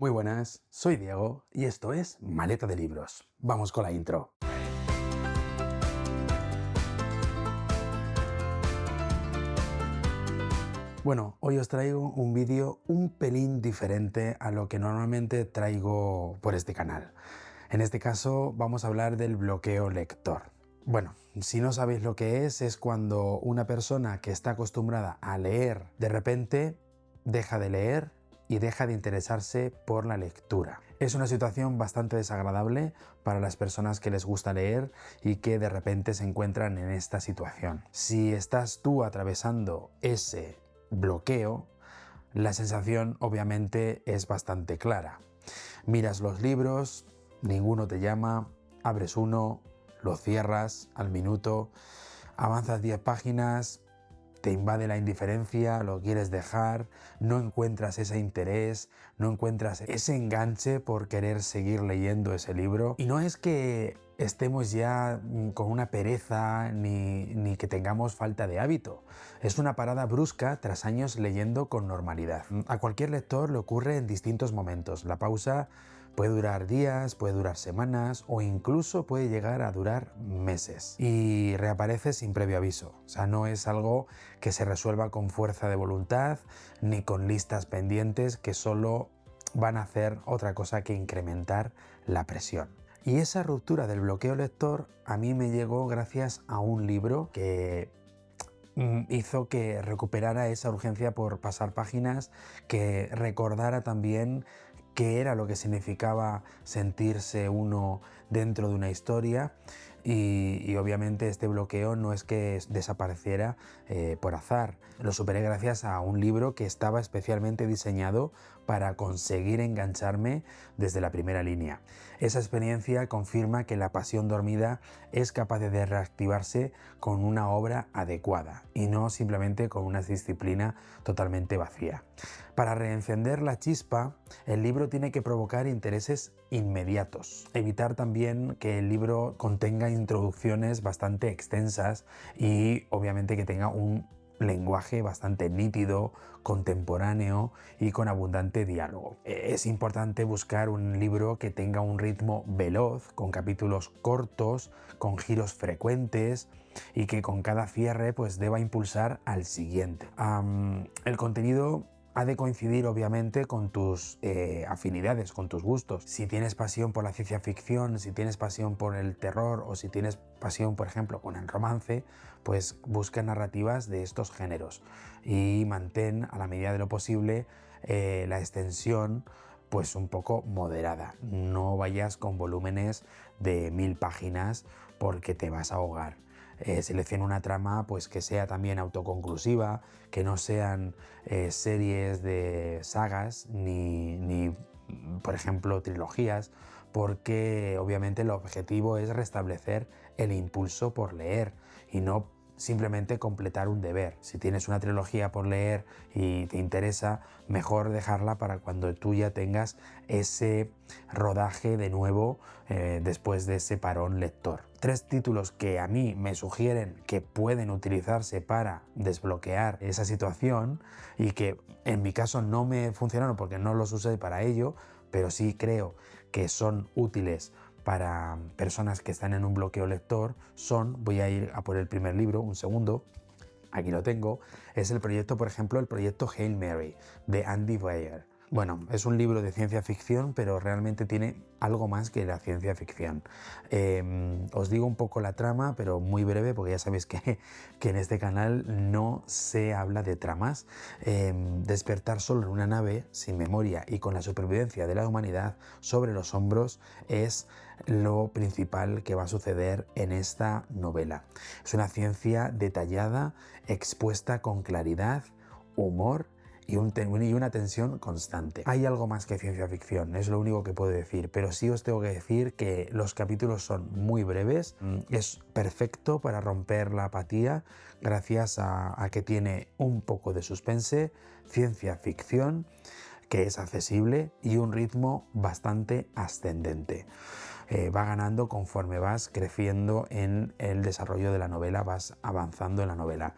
Muy buenas, soy Diego y esto es Maleta de Libros. Vamos con la intro. Bueno, hoy os traigo un vídeo un pelín diferente a lo que normalmente traigo por este canal. En este caso vamos a hablar del bloqueo lector. Bueno, si no sabéis lo que es cuando una persona que está acostumbrada a leer de repente deja de leer y deja de interesarse por la lectura. Es una situación bastante desagradable para las personas que les gusta leer y que de repente se encuentran en esta situación. Si estás tú atravesando ese bloqueo, la sensación obviamente es bastante clara. Miras los libros, ninguno te llama, abres uno, lo cierras al minuto, avanzas 10 páginas, te invade la indiferencia, lo quieres dejar, no encuentras ese interés, no encuentras ese enganche por querer seguir leyendo ese libro. Y no es que estemos ya con una pereza ni que tengamos falta de hábito. Es una parada brusca tras años leyendo con normalidad. A cualquier lector le ocurre en distintos momentos. La pausa puede durar días, puede durar semanas o incluso puede llegar a durar meses. Y reaparece sin previo aviso. O sea, no es algo que se resuelva con fuerza de voluntad ni con listas pendientes que solo van a hacer otra cosa que incrementar la presión. Y esa ruptura del bloqueo lector a mí me llegó gracias a un libro que hizo que recuperara esa urgencia por pasar páginas, que recordara también qué era lo que significaba sentirse uno dentro de una historia y obviamente este bloqueo no es que desapareciera por azar. Lo superé gracias a un libro que estaba especialmente diseñado para conseguir engancharme desde la primera línea. Esa experiencia confirma que la pasión dormida es capaz de reactivarse con una obra adecuada y no simplemente con una disciplina totalmente vacía. Para reencender la chispa, el libro tiene que provocar intereses inmediatos. Evitar también que el libro contenga introducciones bastante extensas y obviamente que tenga un lenguaje bastante nítido, contemporáneo y con abundante diálogo. Es importante buscar un libro que tenga un ritmo veloz, con capítulos cortos, con giros frecuentes y que con cada cierre pues deba impulsar al siguiente. El contenido ha de coincidir obviamente con tus afinidades, con tus gustos. Si tienes pasión por la ciencia ficción, si tienes pasión por el terror o si tienes pasión, por ejemplo, con el romance, pues busca narrativas de estos géneros y mantén a la medida de lo posible la extensión pues un poco moderada. No vayas con volúmenes de 1000 páginas porque te vas a ahogar. Selecciona una trama pues que sea también autoconclusiva, que no sean series de sagas ni por ejemplo trilogías, porque obviamente el objetivo es restablecer el impulso por leer y no simplemente completar un deber. Si tienes una trilogía por leer y te interesa, mejor dejarla para cuando tú ya tengas ese rodaje de nuevo después de ese parón lector. 3 títulos que a mí me sugieren que pueden utilizarse para desbloquear esa situación y que en mi caso no me funcionaron porque no los usé para ello, pero sí creo que son útiles para personas que están en un bloqueo lector. Voy a ir a por el primer libro, un segundo, aquí lo tengo, es el proyecto, por ejemplo, el proyecto Hail Mary de Andy Weir. Bueno, es un libro de ciencia ficción, pero realmente tiene algo más que la ciencia ficción. Os digo un poco la trama, pero muy breve, porque ya sabéis que en este canal no se habla de tramas. Despertar solo en una nave, sin memoria y con la supervivencia de la humanidad sobre los hombros, es lo principal que va a suceder en esta novela. Es una ciencia detallada, expuesta con claridad, humor y una tensión constante. Hay algo más que ciencia ficción, es lo único que puedo decir, pero sí os tengo que decir que los capítulos son muy breves, es perfecto para romper la apatía gracias a que tiene un poco de suspense, ciencia ficción, que es accesible y un ritmo bastante ascendente. Va ganando conforme vas creciendo en el desarrollo de la novela, vas avanzando en la novela.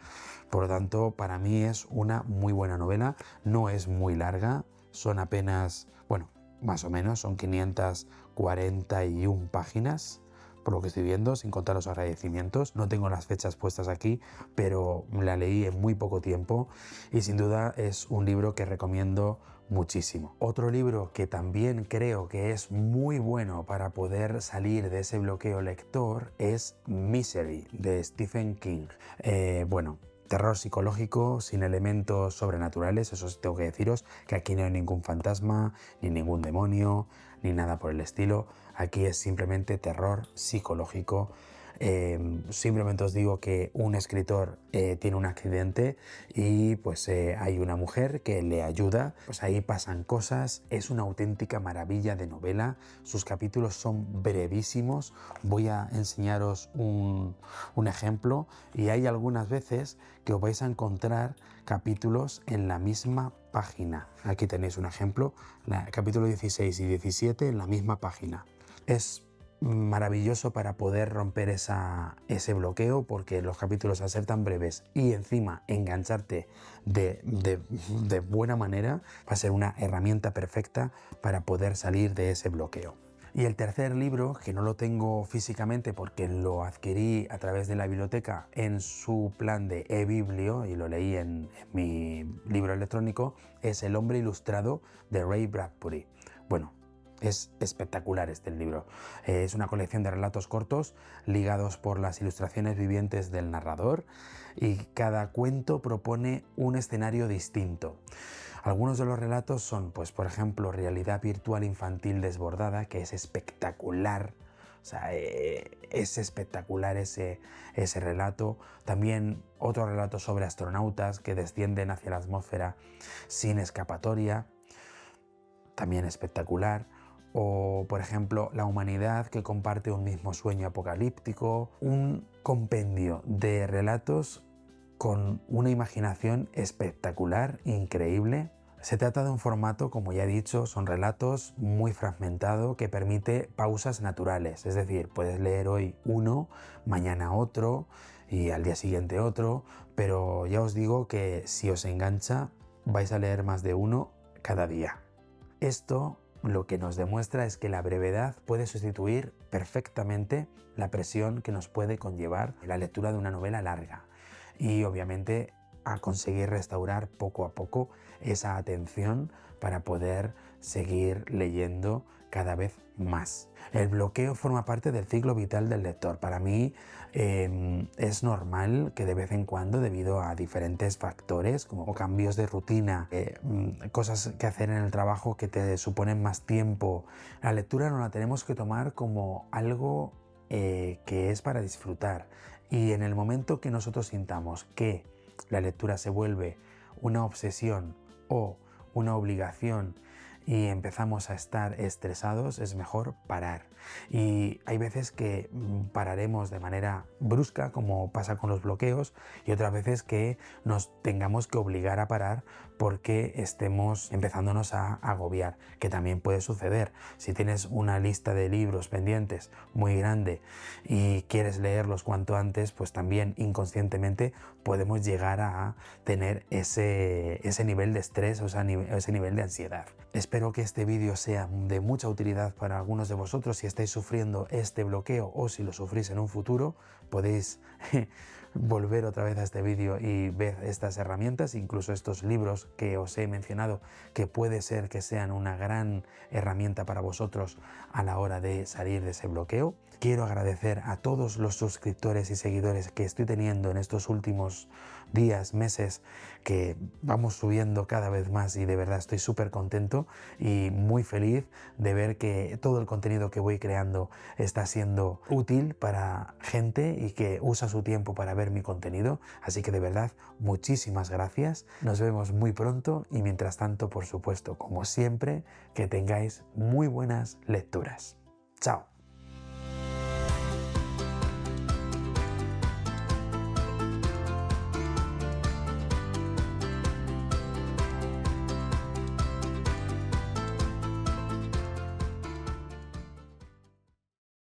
Por lo tanto, para mí es una muy buena novela, no es muy larga, son apenas, bueno, más o menos, son 541 páginas, por lo que estoy viendo, sin contar los agradecimientos. No tengo las fechas puestas aquí, pero la leí en muy poco tiempo y sin duda es un libro que recomiendo muchísimo. Otro libro que también creo que es muy bueno para poder salir de ese bloqueo lector es Misery, de Stephen King. Bueno, terror psicológico sin elementos sobrenaturales, eso sí tengo que deciros, que aquí no hay ningún fantasma, ni ningún demonio, ni nada por el estilo. Aquí es simplemente terror psicológico. Simplemente os digo que un escritor tiene un accidente y pues hay una mujer que le ayuda, pues ahí pasan cosas, es una auténtica maravilla de novela, sus capítulos son brevísimos, voy a enseñaros un ejemplo y hay algunas veces que os vais a encontrar capítulos en la misma página. Aquí tenéis un ejemplo, capítulo 16 y 17 en la misma página. Es maravilloso para poder romper ese bloqueo, porque los capítulos, al ser tan breves y encima engancharte de buena manera, va a ser una herramienta perfecta para poder salir de ese bloqueo. Y el tercer libro, que no lo tengo físicamente porque lo adquirí a través de la biblioteca en su plan de eBiblio y lo leí en mi libro electrónico, es El hombre ilustrado de Ray Bradbury. Bueno, es espectacular este libro. Es una colección de relatos cortos ligados por las ilustraciones vivientes del narrador y cada cuento propone un escenario distinto. Algunos de los relatos son, pues por ejemplo, Realidad virtual infantil desbordada, que es espectacular. O sea, es espectacular ese relato. También otro relato sobre astronautas que descienden hacia la atmósfera sin escapatoria, también espectacular. O, por ejemplo, La humanidad que comparte un mismo sueño apocalíptico. Un compendio de relatos con una imaginación espectacular, increíble. Se trata de un formato, como ya he dicho, son relatos muy fragmentado que permite pausas naturales. Es decir, puedes leer hoy uno, mañana otro y al día siguiente otro, pero ya os digo que si os engancha vais a leer más de uno cada día. Esto lo que nos demuestra es que la brevedad puede sustituir perfectamente la presión que nos puede conllevar la lectura de una novela larga y obviamente a conseguir restaurar poco a poco esa atención para poder seguir leyendo cada vez más. El bloqueo forma parte del ciclo vital del lector. Para mí es normal que de vez en cuando, debido a diferentes factores como cambios de rutina, cosas que hacer en el trabajo que te suponen más tiempo, la lectura no la tenemos que tomar como algo que es para disfrutar. Y en el momento que nosotros sintamos que la lectura se vuelve una obsesión o una obligación y empezamos a estar estresados, es mejor parar. Y hay veces que pararemos de manera brusca, como pasa con los bloqueos, y otras veces que nos tengamos que obligar a parar porque estemos empezándonos a agobiar, que también puede suceder. Si tienes una lista de libros pendientes muy grande y quieres leerlos cuanto antes, pues también inconscientemente podemos llegar a tener ese nivel de estrés o ese nivel de ansiedad. Espero que este vídeo sea de mucha utilidad para algunos de vosotros. Si estáis sufriendo este bloqueo o si lo sufrís en un futuro, podéis volver otra vez a este vídeo y ver estas herramientas, incluso estos libros que os he mencionado, que puede ser que sean una gran herramienta para vosotros a la hora de salir de ese bloqueo. Quiero agradecer a todos los suscriptores y seguidores que estoy teniendo en estos últimos días, meses, que vamos subiendo cada vez más y de verdad estoy súper contento y muy feliz de ver que todo el contenido que voy creando está siendo útil para gente y que usa su tiempo para ver mi contenido. Así que de verdad, muchísimas gracias. Nos vemos muy pronto y mientras tanto, por supuesto, como siempre, que tengáis muy buenas lecturas. Chao.